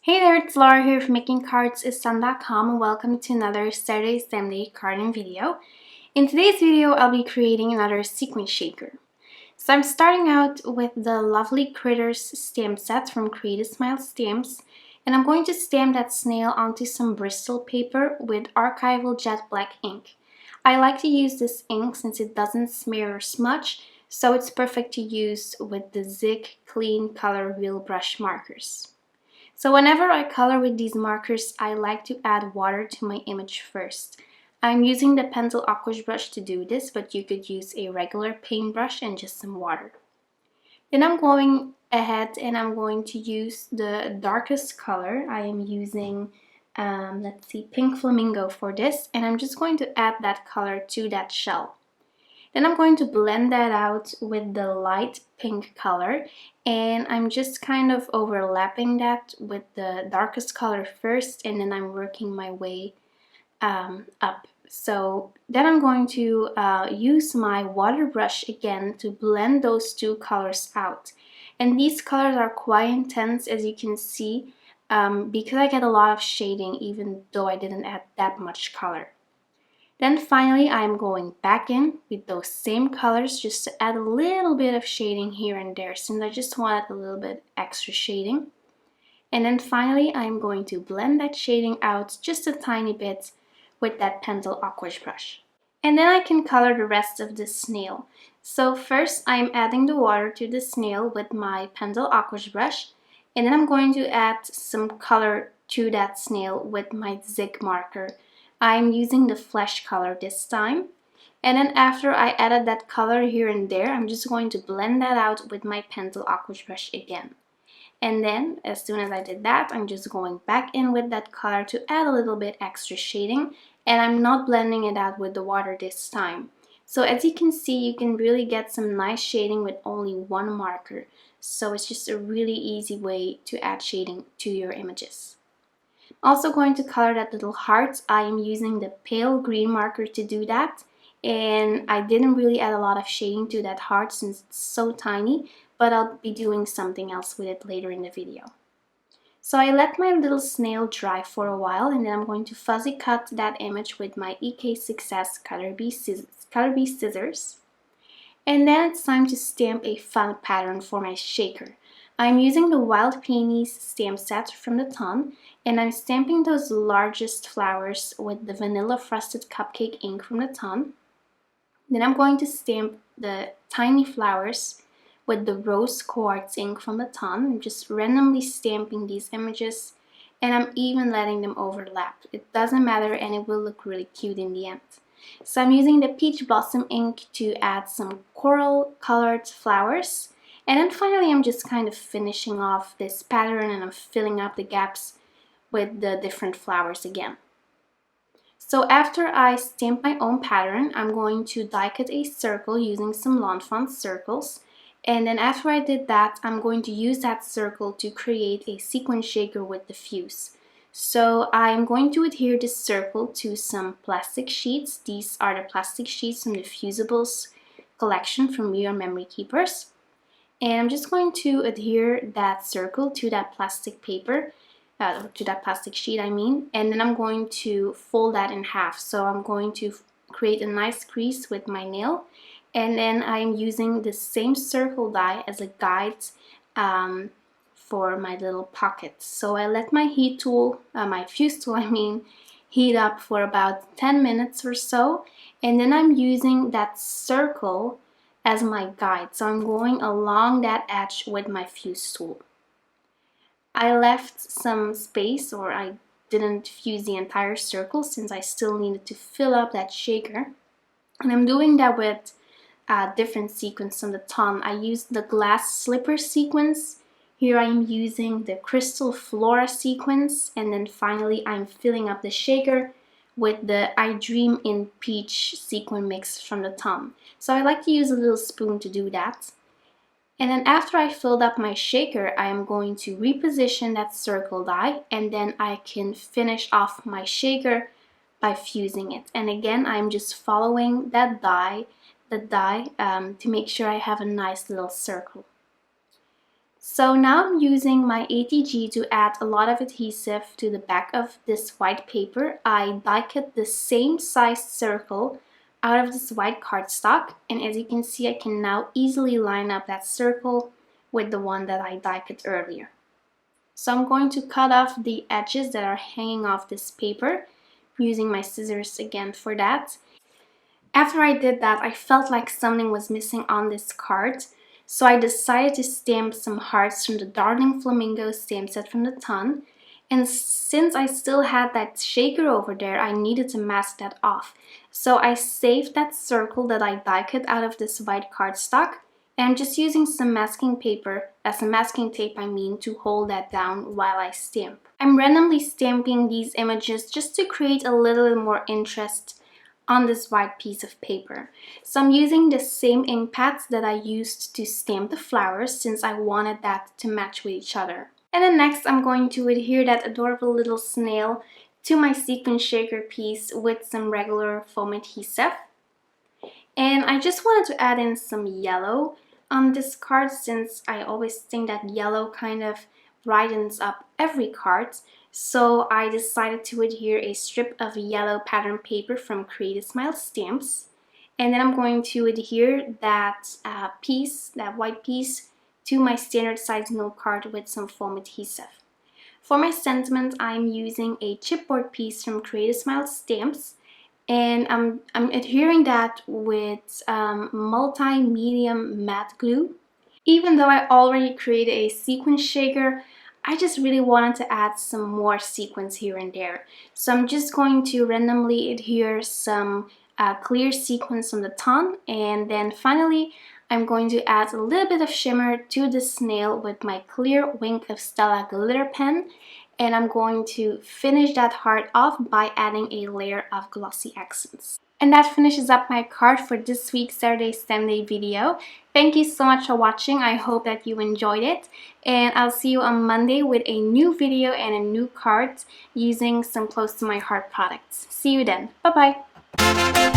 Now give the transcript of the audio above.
Hey there, it's Laura here from makingcardsisan.com and welcome to another Saturday Sunday carding video. In today's video, I'll be creating another sequin shaker. So I'm starting out with the lovely Critters stamp set from Create a Smile Stamps, and I'm going to stamp that snail onto some Bristol paper with archival jet black ink. I like to use this ink since it doesn't smear or smudge, so it's perfect to use with the ZIG Clean Color Wheel Brush markers. So whenever I color with these markers, I like to add water to my image first. I'm using the pencil aqua brush to do this, but you could use a regular paintbrush and just some water. Then I'm going ahead and I'm going to use the darkest color. I am using, pink flamingo for this, and I'm just going to add that color to that shell. Then I'm going to blend that out with the light pink color, and I'm just kind of overlapping that with the darkest color first, and then I'm working my way up. So then I'm going to use my water brush again to blend those two colors out. And these colors are quite intense, as you can see, because I get a lot of shading even though I didn't add that much color. Then finally, I'm going back in with those same colors just to add a little bit of shading here and there, since I just wanted a little bit extra shading. And then finally, I'm going to blend that shading out just a tiny bit with that pencil aqua brush. And then I can color the rest of the snail. So first, I'm adding the water to the snail with my pencil aqua brush, and then I'm going to add some color to that snail with my ZIG marker. I'm using the flesh color this time. And then after I added that color here and there, I'm just going to blend that out with my pencil aqua brush again. And then as soon as I did that, I'm just going back in with that color to add a little bit extra shading, and I'm not blending it out with the water this time. So as you can see, you can really get some nice shading with only one marker. So it's just a really easy way to add shading to your images. Also going to color that little heart. I am using the pale green marker to do that, and I didn't really add a lot of shading to that heart since it's so tiny, but I'll be doing something else with it later in the video. So I let my little snail dry for a while, and then I'm going to fuzzy cut that image with my EK Success Color Bee scissors. And then it's time to stamp a fun pattern for my shaker. I'm using the Wild Peonies stamp set from the ton, and I'm stamping those largest flowers with the Vanilla Frosted Cupcake ink from the ton. Then I'm going to stamp the tiny flowers with the Rose Quartz ink from the ton. I'm just randomly stamping these images, and I'm even letting them overlap. It doesn't matter, and it will look really cute in the end. So I'm using the Peach Blossom ink to add some coral colored flowers. And then finally, I'm just kind of finishing off this pattern, and I'm filling up the gaps with the different flowers again. So after I stamp my own pattern, I'm going to die cut a circle using some Lawn Fawn circles. And then after I did that, I'm going to use that circle to create a sequin shaker with the fuse. So I'm going to adhere this circle to some plastic sheets. These are the plastic sheets from the Fusibles collection from We Are Memory Keepers. And I'm just going to adhere that circle to that plastic paper, to that plastic sheet and then I'm going to fold that in half. So I'm going to create a nice crease with my nail, and then I'm using the same circle die as a guide for my little pocket. So I let my heat tool, my fuse tool heat up for about 10 minutes or so, and then I'm using that circle as my guide. So I'm going along that edge with my fuse tool. I left some space, or I didn't fuse the entire circle since I still needed to fill up that shaker. And I'm doing that with different sequins from the ton. I used the glass slipper sequins. Here I am using the crystal flora sequins, and then finally I'm filling up the shaker with the I Dream in Peach sequin mix from the ton. So I like to use a little spoon to do that. And then after I filled up my shaker, I am going to reposition that circle die, and then I can finish off my shaker by fusing it. And again, I'm just following that die, to make sure I have a nice little circle. So now I'm using my ATG to add a lot of adhesive to the back of this white paper. I die cut the same size circle out of this white cardstock, and as you can see, I can now easily line up that circle with the one that I die cut earlier. So I'm going to cut off the edges that are hanging off this paper, using my scissors again for that. After I did that, I felt like something was missing on this card, so I decided to stamp some hearts from the Darling Flamingo stamp set from the ton. And since I still had that shaker over there, I needed to mask that off. So I saved that circle that I die cut out of this white cardstock, and I'm just using some masking paper, some masking tape to hold that down while I stamp. I'm randomly stamping these images just to create a little bit more interest on this white piece of paper. So I'm using the same ink pads that I used to stamp the flowers, since I wanted that to match with each other. And then next I'm going to adhere that adorable little snail to my sequin shaker piece with some regular foam adhesive. And I just wanted to add in some yellow on this card, since I always think that yellow kind of brightens up every card. So I decided to adhere a strip of yellow pattern paper from Create a Smile Stamps. And then I'm going to adhere that that white piece, to my standard size note card with some foam adhesive. For my sentiment, I'm using a chipboard piece from Create a Smile Stamps. And I'm adhering that with multi-medium matte glue. Even though I already created a sequin shaker, I just really wanted to add some more sequins here and there. So I'm just going to randomly adhere some clear sequins from the ton, and then finally I'm going to add a little bit of shimmer to the snail with my clear Wink of Stella glitter pen. And I'm going to finish that heart off by adding a layer of glossy accents. And that finishes up my card for this week's Saturday Stamp Day video. Thank you so much for watching. I hope that you enjoyed it. And I'll see you on Monday with a new video and a new card using some close to my heart products. See you then. Bye bye.